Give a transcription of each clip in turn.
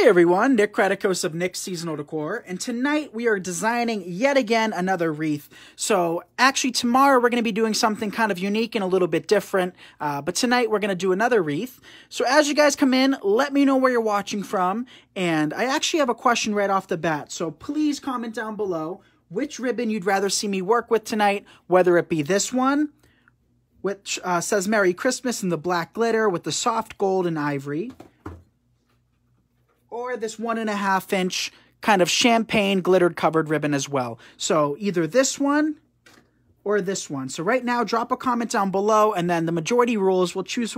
Hey everyone, Nick Kratikos of Nick's Seasonal Decor, and tonight we are designing yet again another wreath. So actually tomorrow we're going to be doing something kind of unique and a little bit different, but tonight we're going to do another wreath. So as you guys come in, let me know where you're watching from, and I actually have a question right off the bat, so please comment down below which ribbon you'd rather see me work with tonight, whether it be this one, which says Merry Christmas in the black glitter with the soft gold and ivory, or this 1.5 inch kind of champagne glittered covered ribbon as well. So either this one or this one. So right now, drop a comment down below, and then the majority rules, we'll choose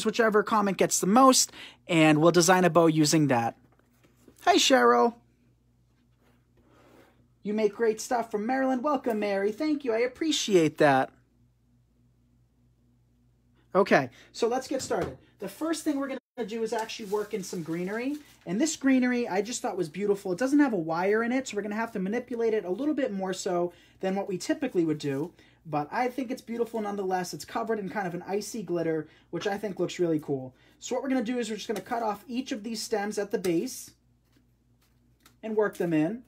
whichever comment gets the most, and we'll design a bow using that. Hi, Cheryl. You make great stuff from Maryland. Welcome, Mary. Thank you. I appreciate that. Okay, so let's get started. The first thing we're going to do is actually work in some greenery. And this greenery I just thought was beautiful. It doesn't have a wire in it, so we're going to have to manipulate it a little bit more so than what we typically would do. But I think it's beautiful nonetheless. It's covered in kind of an icy glitter, which I think looks really cool. So what we're going to do is we're just going to cut off each of these stems at the base and work them in.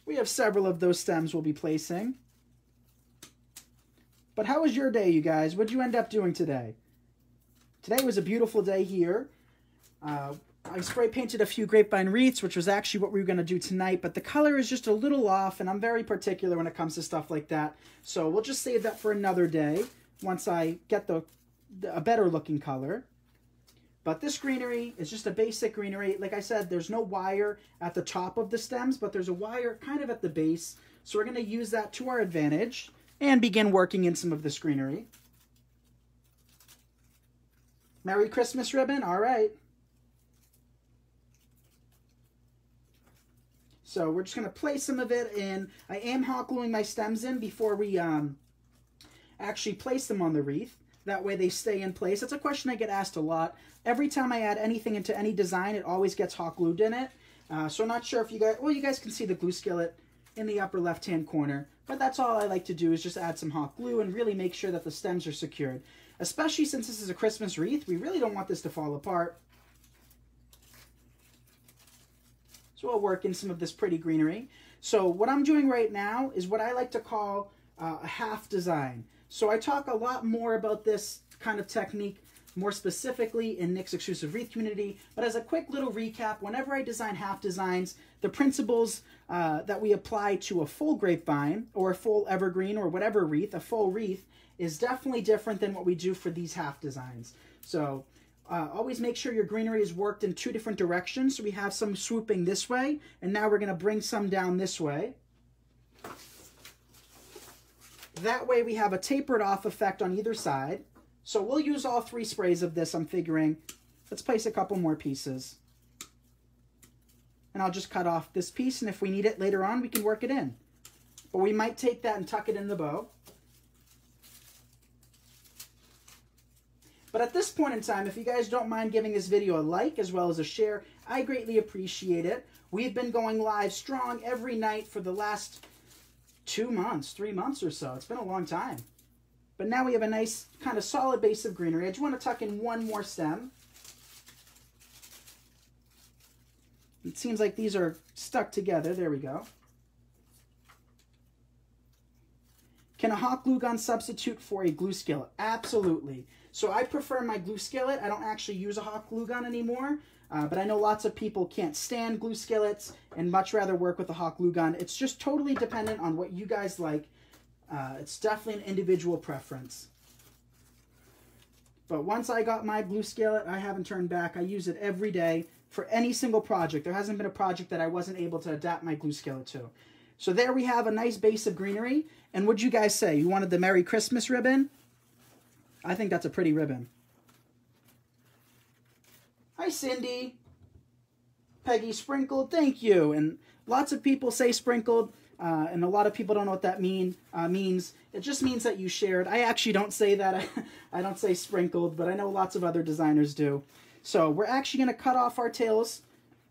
We have several of those stems we'll be placing. But how was your day, you guys? What did you end up doing today? Today was a beautiful day here. I spray painted a few grapevine wreaths, which was actually what we were going to do tonight, but the color is just a little off, and I'm very particular when it comes to stuff like that. So we'll just save that for another day once I get a better looking color. But this greenery is just a basic greenery. Like I said, there's no wire at the top of the stems, but there's a wire kind of at the base. So we're going to use that to our advantage and begin working in some of this greenery. Merry Christmas ribbon, all right. So we're just going to place some of it in. I am hot gluing my stems in before we actually place them on the wreath. That way they stay in place. That's a question I get asked a lot. Every time I add anything into any design, it always gets hot glued in it. So I'm not sure if you guys, well, you guys can see the glue skillet in the upper left-hand corner. But that's all I like to do is just add some hot glue and really make sure that the stems are secured. Especially since this is a Christmas wreath, we really don't want this to fall apart. So I'll work in some of this pretty greenery. So what I'm doing right now is what I like to call a half design. So I talk a lot more about this kind of technique more specifically in Nick's exclusive wreath community. But as a quick little recap, whenever I design half designs, the principles that we apply to a full grapevine or a full evergreen or whatever wreath, a full wreath, is definitely different than what we do for these half designs. So always make sure your greenery is worked in two different directions. So we have some swooping this way, and now we're going to bring some down this way. That way we have a tapered off effect on either side. So we'll use all 3 sprays of this, I'm figuring. Let's place a couple more pieces. And I'll just cut off this piece, and if we need it later on, we can work it in. But we might take that and tuck it in the bow. But at this point in time, if you guys don't mind giving this video a like as well as a share, I greatly appreciate it. We've been going live strong every night for the last 2 months, 3 months or so. It's been a long time. But now we have a nice kind of solid base of greenery. I just want to tuck in one more stem. It seems like these are stuck together. There we go. Can a hot glue gun substitute for a glue skillet? Absolutely. So I prefer my glue skillet. I don't actually use a hot glue gun anymore, but I know lots of people can't stand glue skillets and much rather work with a hot glue gun. It's just totally dependent on what you guys like. It's definitely an individual preference. But once I got my glue skillet, I haven't turned back. I use it every day for any single project. There hasn't been a project that I wasn't able to adapt my glue skillet to. So there we have a nice base of greenery. And what'd you guys say? You wanted the Merry Christmas ribbon? I think that's a pretty ribbon. Hi, Cindy. Peggy sprinkled, thank you. And lots of people say sprinkled, and a lot of people don't know what that means. It just means that you shared. I actually don't say that. I don't say sprinkled, but I know lots of other designers do. So we're actually going to cut off our tails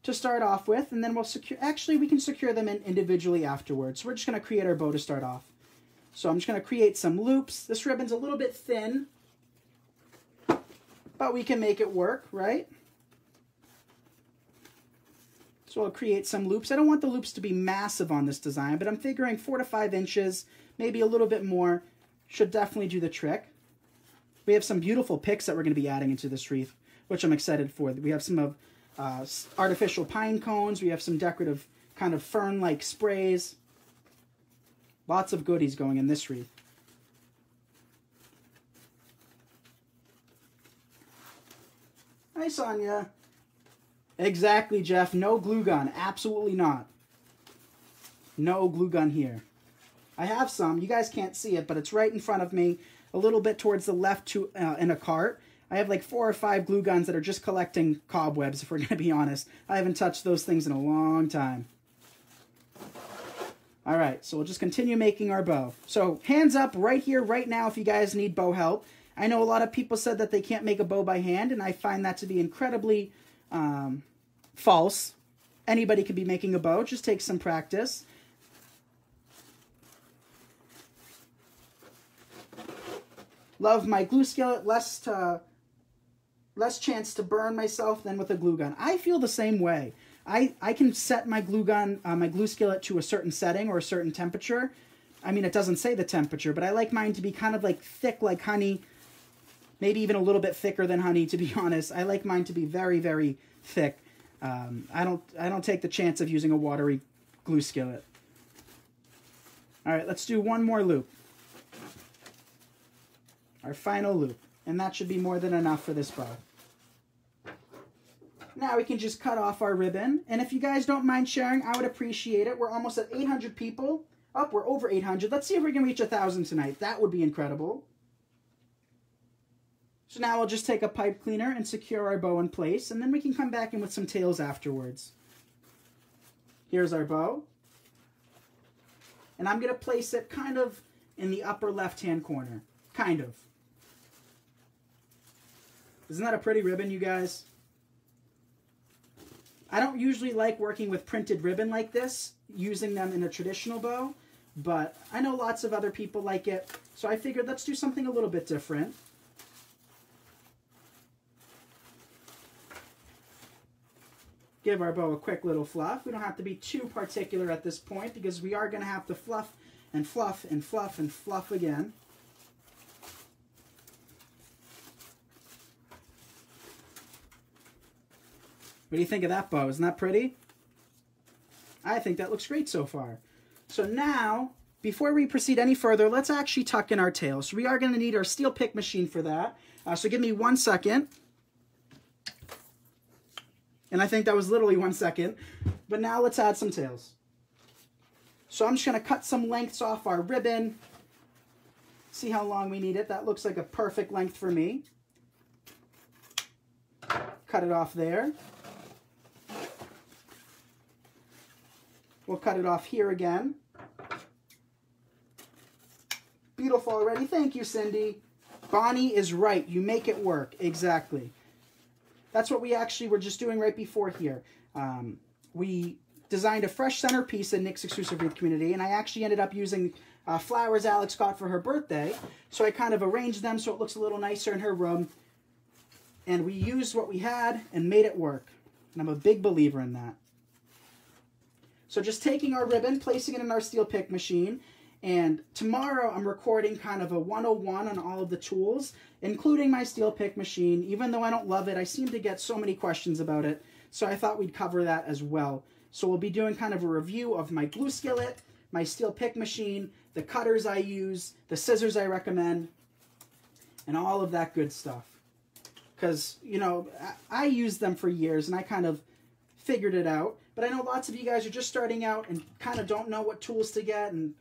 to start off with, and then we'll secure. Actually, we can secure them in individually afterwards. So we're just going to create our bow to start off. So I'm just going to create some loops. This ribbon's a little bit thin, but we can make it work, right? So I'll create some loops. I don't want the loops to be massive on this design, but I'm figuring 4 to 5 inches, maybe a little bit more, should definitely do the trick. We have some beautiful picks that we're going to be adding into this wreath, which I'm excited for. We have some of artificial pine cones. We have some decorative kind of fern-like sprays. Lots of goodies going in this wreath. Hi, Sonia. Exactly, Jeff. No glue gun. Absolutely not. No glue gun here. I have some. You guys can't see it, but it's right in front of me, a little bit towards the left in a cart. I have like 4 or 5 glue guns that are just collecting cobwebs, if we're going to be honest. I haven't touched those things in a long time. All right, so we'll just continue making our bow. So hands up right here, right now, if you guys need bow help. I know a lot of people said that they can't make a bow by hand, and I find that to be incredibly false. Anybody could be making a bow. It just takes some practice. Love my glue skillet. Less chance to burn myself than with a glue gun. I feel the same way. I can set my glue gun, my glue skillet to a certain setting or a certain temperature. I mean, it doesn't say the temperature, but I like mine to be kind of like thick like honey. Maybe even a little bit thicker than honey, to be honest. I like mine to be very, very thick. I don't take the chance of using a watery glue skillet. All right, let's do one more loop. Our final loop. And that should be more than enough for this bow. Now we can just cut off our ribbon. And if you guys don't mind sharing, I would appreciate it. We're almost at 800 people. Oh, we're over 800. Let's see if we can reach 1,000 tonight. That would be incredible. So now we'll just take a pipe cleaner and secure our bow in place. And then we can come back in with some tails afterwards. Here's our bow. And I'm going to place it kind of in the upper left-hand corner. Kind of. Isn't that a pretty ribbon, you guys? I don't usually like working with printed ribbon like this, using them in a traditional bow, but I know lots of other people like it, so I figured let's do something a little bit different. Give our bow a quick little fluff. We don't have to be too particular at this point because we are going to have to fluff and fluff and fluff and fluff again. What do you think of that bow? Isn't that pretty? I think that looks great so far. So now, before we proceed any further, let's actually tuck in our tail. So we are going to need our steel pick machine for that. So give me 1 second. And I think that was literally 1 second. But now let's add some tails. So I'm just going to cut some lengths off our ribbon. See how long we need it. That looks like a perfect length for me. Cut it off there. We'll cut it off here again. Beautiful already. Thank you, Cindy. Bonnie is right. You make it work. Exactly. That's what we actually were just doing right before here. We designed a fresh centerpiece in Nick's Exclusive Wreath community, and I actually ended up using flowers Alex got for her birthday. So I kind of arranged them so it looks a little nicer in her room. And we used what we had and made it work. And I'm a big believer in that. So just taking our ribbon, placing it in our steel pick machine, and tomorrow I'm recording kind of a 101 on all of the tools, including my steel pick machine. Even though I don't love it, I seem to get so many questions about it, so I thought we'd cover that as well. So we'll be doing kind of a review of my glue skillet, my steel pick machine, the cutters I use, the scissors I recommend, and all of that good stuff. Because, you know, I used them for years, and I kind of figured it out. But I know lots of you guys are just starting out and kind of don't know what tools to get and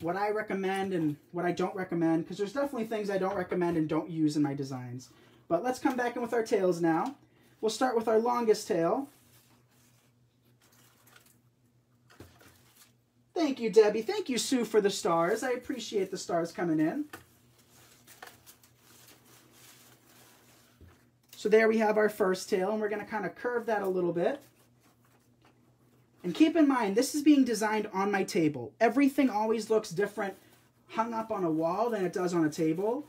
what I recommend and what I don't recommend. Because there's definitely things I don't recommend and don't use in my designs. But let's come back in with our tails now. We'll start with our longest tail. Thank you, Debbie. Thank you, Sue, for the stars. I appreciate the stars coming in. So there we have our first tail, and we're going to kind of curve that a little bit. And keep in mind, this is being designed on my table. Everything always looks different hung up on a wall than it does on a table.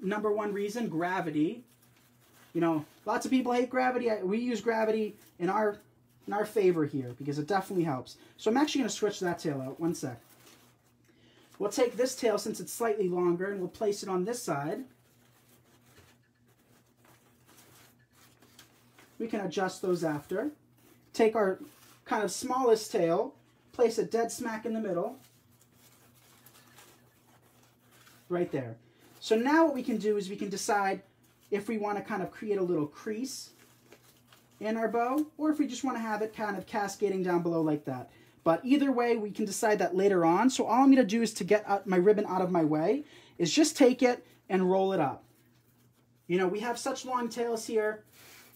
Number one reason, gravity. You know, lots of people hate gravity. We use gravity in our in our favor here because it definitely helps. So I'm actually going to switch that tail out. One sec. We'll take this tail since it's slightly longer and we'll place it on this side. We can adjust those after. Take our kind of smallest tail, place it dead smack in the middle. Right there. So now what we can do is we can decide if we want to kind of create a little crease in our bow, or if we just want to have it kind of cascading down below like that. But either way, we can decide that later on. So all I'm going to do is to get my ribbon out of my way is just take it and roll it up. You know, we have such long tails here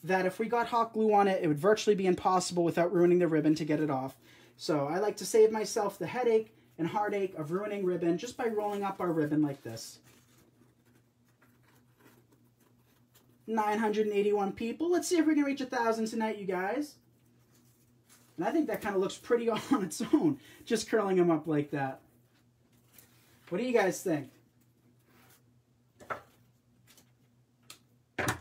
that if we got hot glue on it, it would virtually be impossible without ruining the ribbon to get it off. So I like to save myself the headache and heartache of ruining ribbon just by rolling up our ribbon like this. 981 people. Let's see if we can reach 1,000 tonight, you guys. And I think that kind of looks pretty on its own, just curling them up like that. What do you guys think?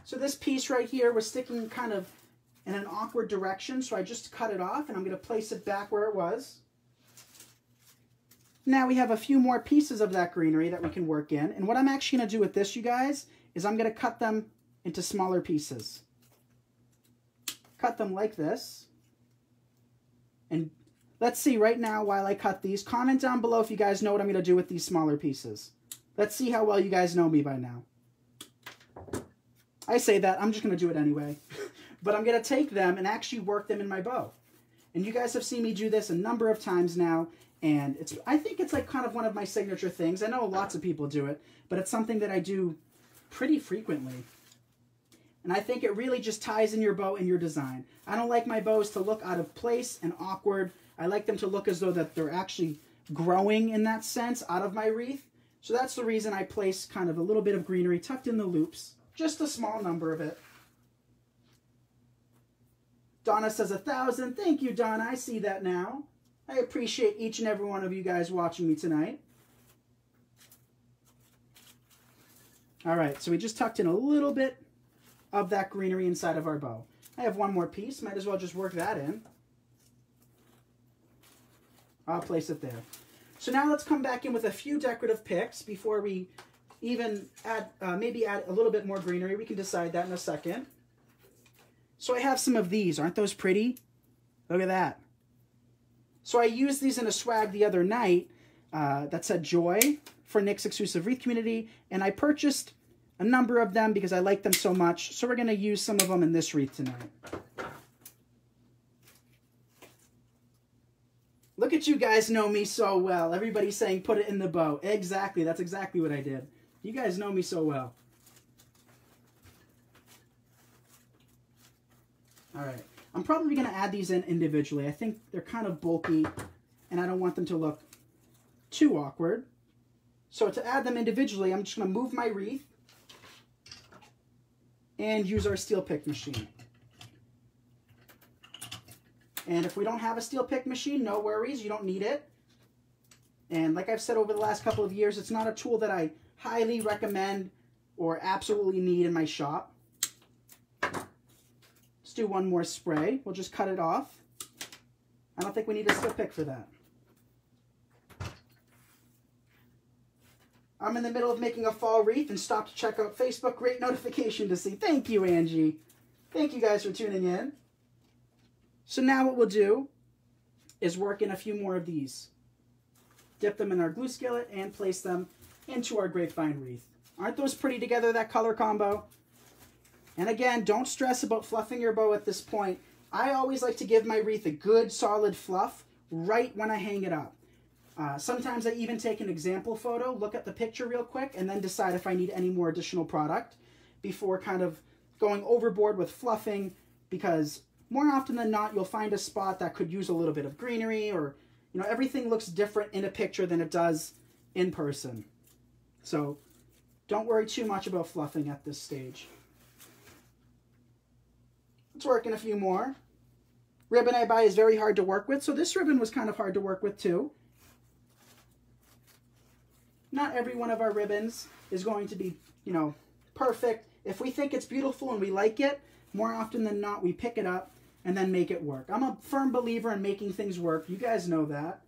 So this piece right here was sticking kind of in an awkward direction, so I just cut it off, and I'm going to place it back where it was. Now we have a few more pieces of that greenery that we can work in, and what I'm actually going to do with this, you guys, is I'm going to cut them into smaller pieces. Cut them like this. And let's see right now while I cut these. Comment down below if you guys know what I'm going to do with these smaller pieces. Let's see how well you guys know me by now. I say that, I'm just going to do it anyway. But I'm going to take them and actually work them in my bow. And you guys have seen me do this a number of times now. And I think it's like kind of one of my signature things. I know lots of people do it, but it's something that I do pretty frequently. And I think it really just ties in your bow and your design. I don't like my bows to look out of place and awkward. I like them to look as though that they're actually growing in that sense out of my wreath. So that's the reason I place kind of a little bit of greenery tucked in the loops. Just a small number of it. Donna says 1,000. Thank you, Donna. I see that now. I appreciate each and every one of you guys watching me tonight. All right, so we just tucked in a little bit of that greenery inside of our bow. I have one more piece. Might as well just work that in. I'll place it there. So now let's come back in with a few decorative picks before we even add, maybe add a little bit more greenery. We can decide that in a second. So I have some of these. Aren't those pretty? Look at that. So I used these in a swag the other night that said Joy for Nick's exclusive wreath community, and I purchased a number of them because I like them so much. So we're going to use some of them in this wreath tonight. Look at you guys know me so well. Everybody's saying put it in the bow. Exactly. That's exactly what I did. You guys know me so well. All right. I'm probably going to add these in individually. I think they're kind of bulky, and I don't want them to look too awkward. So to add them individually, I'm just going to move my wreath and use our steel pick machine. And if we don't have a steel pick machine, no worries, you don't need it. And like I've said over the last couple of years, it's not a tool that I highly recommend or absolutely need in my shop. Let's do one more spray. We'll just cut it off. I don't think we need a steel pick for that. I'm in the middle of making a fall wreath and stopped to check out Facebook. Great notification to see. Thank you, Angie. Thank you guys for tuning in. So now what we'll do is work in a few more of these. Dip them in our glue skillet and place them into our grapevine wreath. Aren't those pretty together, that color combo? And again, don't stress about fluffing your bow at this point. I always like to give my wreath a good solid fluff right when I hang it up. Sometimes I even take an example photo, look at the picture real quick, and then decide if I need any more additional product before kind of going overboard with fluffing, because more often than not, you'll find a spot that could use a little bit of greenery, or, you know, everything looks different in a picture than it does in person. So don't worry too much about fluffing at this stage. Let's work in a few more. Ribbon I buy is very hard to work with, so this ribbon was kind of hard to work with too. Not every one of our ribbons is going to be, you know, perfect. If we think it's beautiful and we like it, more often than not, we pick it up and then make it work. I'm a firm believer in making things work. You guys know that.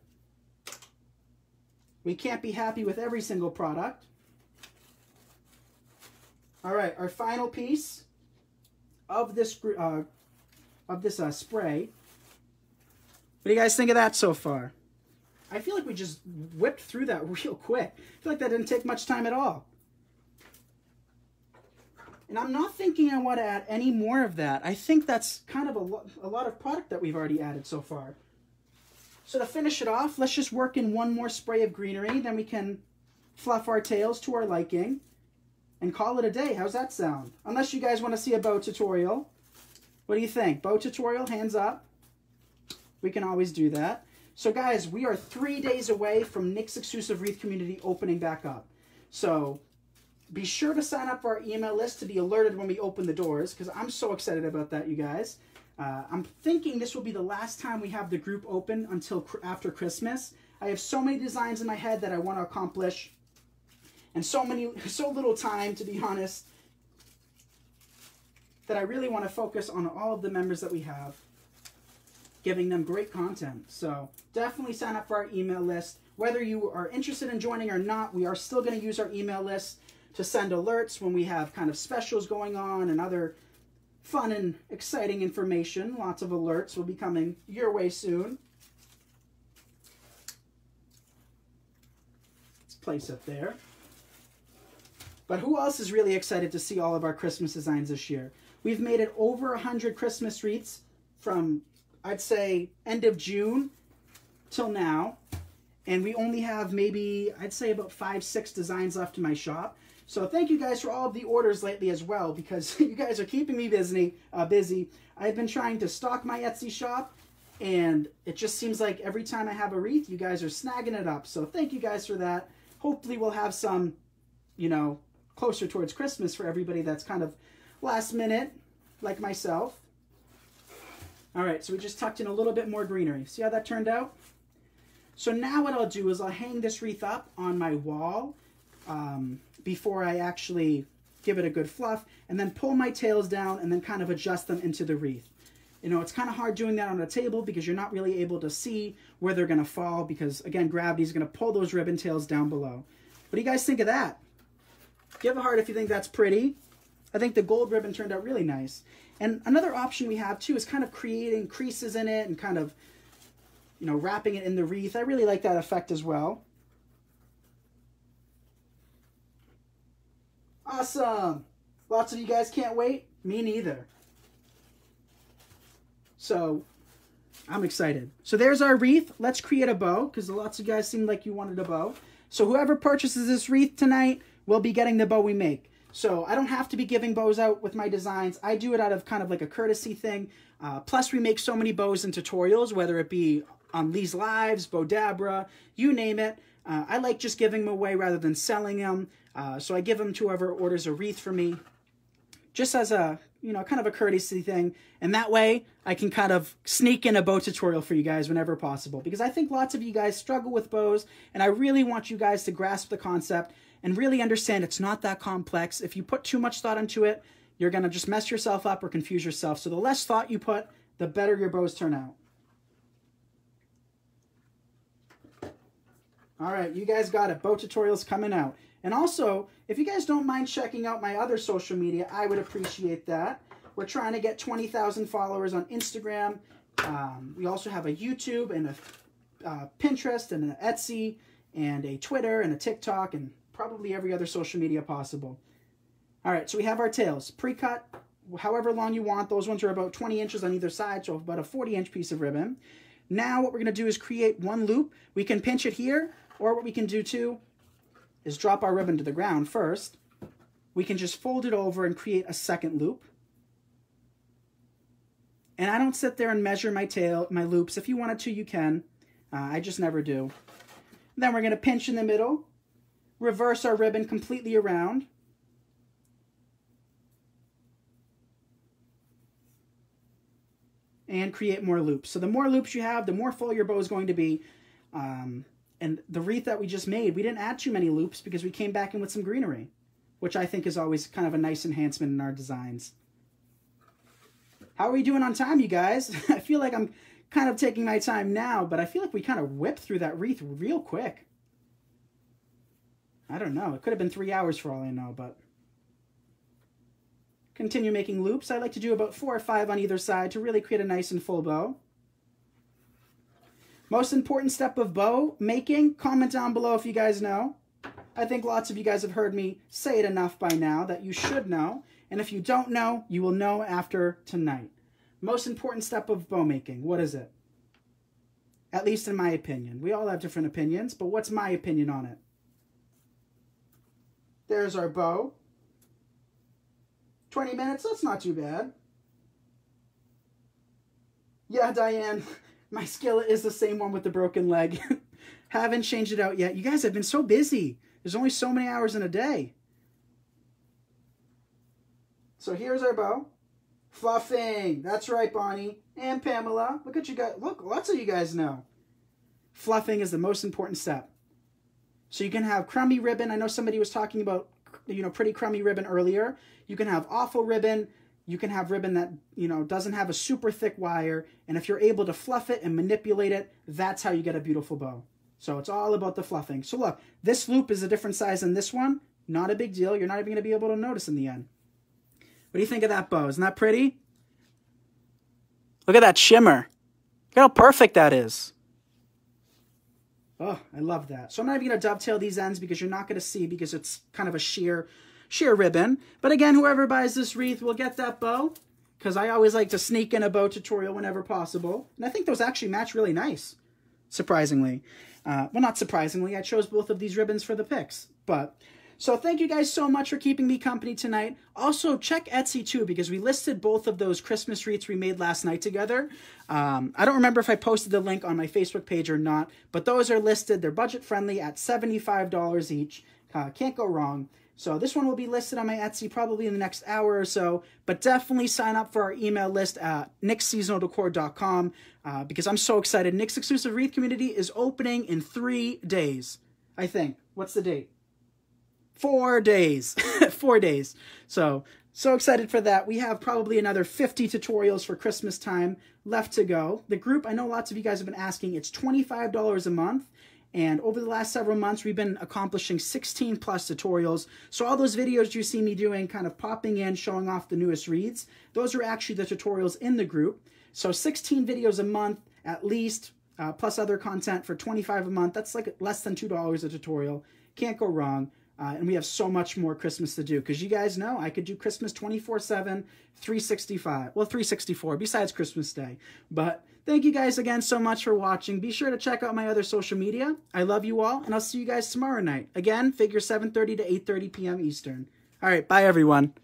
We can't be happy with every single product. All right, our final piece of this spray. What do you guys think of that so far? I feel like we just whipped through that real quick. I feel like that didn't take much time at all. And I'm not thinking I want to add any more of that. I think that's kind of a lot of product that we've already added so far. So to finish it off, let's just work in one more spray of greenery. Then we can fluff our tails to our liking and call it a day. How's that sound? Unless you guys want to see a bow tutorial. What do you think? Bow tutorial, hands up. We can always do that. So guys, we are 3 days away from Nick's exclusive Wreath community opening back up. So be sure to sign up for our email list to be alerted when we open the doors, because I'm so excited about that, you guys. I'm thinking this will be the last time we have the group open until after Christmas. I have so many designs in my head that I want to accomplish, and so little time, to be honest, that I really want to focus on all of the members that we have, giving them great content. So definitely sign up for our email list. Whether you are interested in joining or not, we are still going to use our email list to send alerts when we have kind of specials going on and other fun and exciting information. Lots of alerts will be coming your way soon. Let's place it there. But who else is really excited to see all of our Christmas designs this year? We've made it over 100 Christmas wreaths from, I'd say, end of June till now. And we only have maybe, I'd say, about 5-6 designs left in my shop. So thank you guys for all of the orders lately as well, because you guys are keeping me busy. I've been trying to stock my Etsy shop, and it just seems like every time I have a wreath, you guys are snagging it up. So thank you guys for that. Hopefully we'll have some, you know, closer towards Christmas for everybody that's kind of last minute, like myself. All right, so we just tucked in a little bit more greenery. See how that turned out? So now what I'll do is I'll hang this wreath up on my wall before I actually give it a good fluff, and then pull my tails down and then kind of adjust them into the wreath. You know, it's kind of hard doing that on a table because you're not really able to see where they're going to fall because, again, gravity is going to pull those ribbon tails down below. What do you guys think of that? Give a heart if you think that's pretty. I think the gold ribbon turned out really nice. And another option we have, too, is kind of creating creases in it and kind of, you know, wrapping it in the wreath. I really like that effect as well. Awesome. Lots of you guys can't wait. Me neither. So I'm excited. So there's our wreath. Let's create a bow because lots of you guys seemed like you wanted a bow. So whoever purchases this wreath tonight will be getting the bow we make. So I don't have to be giving bows out with my designs. I do it out of kind of like a courtesy thing. Plus we make so many bows in tutorials, whether it be on Lee's Lives, Bodabra, you name it. I like just giving them away rather than selling them. So I give them to whoever orders a wreath for me, just as a, you know, kind of a courtesy thing. And that way I can kind of sneak in a bow tutorial for you guys whenever possible, because I think lots of you guys struggle with bows, and I really want you guys to grasp the concept and really understand it's not that complex. If you put too much thought into it, you're going to just mess yourself up or confuse yourself. So the less thought you put, the better your bows turn out. All right, you guys got it. Bow tutorials coming out. And also, if you guys don't mind checking out my other social media, I would appreciate that. We're trying to get 20,000 followers on Instagram. We also have a YouTube and a Pinterest and an Etsy and a Twitter and a TikTok and probably every other social media possible. All right, so we have our tails pre-cut, however long you want. Those ones are about 20 inches on either side, so about a 40-inch piece of ribbon. Now what we're going to do is create one loop. We can pinch it here, or what we can do too is drop our ribbon to the ground first. We can just fold it over and create a second loop. And I don't sit there and measure my loops. If you wanted to, you can. I just never do. Then we're going to pinch in the middle, reverse our ribbon completely around, and create more loops. So the more loops you have, the more full your bow is going to be. And the wreath that we just made, we didn't add too many loops because we came back in with some greenery, which I think is always kind of a nice enhancement in our designs. How are we doing on time, you guys? I feel like I'm kind of taking my time now, but I feel like we kind of whipped through that wreath real quick. I don't know. It could have been 3 hours for all I know, but... Continue making loops. I like to do about 4 or 5 on either side to really create a nice and full bow. Most important step of bow making, comment down below if you guys know. I think lots of you guys have heard me say it enough by now that you should know. And if you don't know, you will know after tonight. Most important step of bow making, what is it? At least in my opinion. We all have different opinions, but what's my opinion on it? There's our bow. 20 minutes, that's not too bad. Yeah, Diane, my skillet is the same one with the broken leg. Haven't changed it out yet. You guys have been so busy. There's only so many hours in a day. So here's our bow. Fluffing. That's right, Bonnie. And Pamela. Look at you guys. Look, lots of you guys know. Fluffing is the most important step. So you can have crummy ribbon. I know somebody was talking about, pretty crummy ribbon earlier. You can have awful ribbon. You can have ribbon that, doesn't have a super thick wire. And if you're able to fluff it and manipulate it, that's how you get a beautiful bow. So it's all about the fluffing. So look, this loop is a different size than this one. Not a big deal. You're not even going to be able to notice in the end. What do you think of that bow? Isn't that pretty? Look at that shimmer. Look how perfect that is. Oh, I love that. So I'm not even going to dovetail these ends because you're not going to see because it's kind of a sheer ribbon. But again, whoever buys this wreath will get that bow because I always like to sneak in a bow tutorial whenever possible. And I think those actually match really nice, surprisingly. Well, not surprisingly, I chose both of these ribbons for the picks. So thank you guys so much for keeping me company tonight. Also, check Etsy too, because we listed both of those Christmas wreaths we made last night together. I don't remember if I posted the link on my Facebook page or not, but those are listed. They're budget friendly at $75 each. Can't go wrong. So this one will be listed on my Etsy probably in the next hour or so, but definitely sign up for our email list at nicksseasonaldecor.com because I'm so excited. Nick's exclusive wreath community is opening in 3 days, I think. What's the date? 4 days. 4 days. So excited for that. We have probably another 50 tutorials for Christmas time left to go. The group, I know lots of you guys have been asking, it's $25 a month. And over the last several months, we've been accomplishing 16 plus tutorials. So all those videos you see me doing, kind of popping in, showing off the newest wreaths, those are actually the tutorials in the group. So 16 videos a month at least, plus other content for $25 a month. That's like less than $2 a tutorial. Can't go wrong. And we have so much more Christmas to do. Because you guys know I could do Christmas 24/7, 365. Well, 364 besides Christmas Day. But thank you guys again so much for watching. Be sure to check out my other social media. I love you all. And I'll see you guys tomorrow night. Again, figure 7:30 to 8:30 p.m. Eastern. All right. Bye, everyone.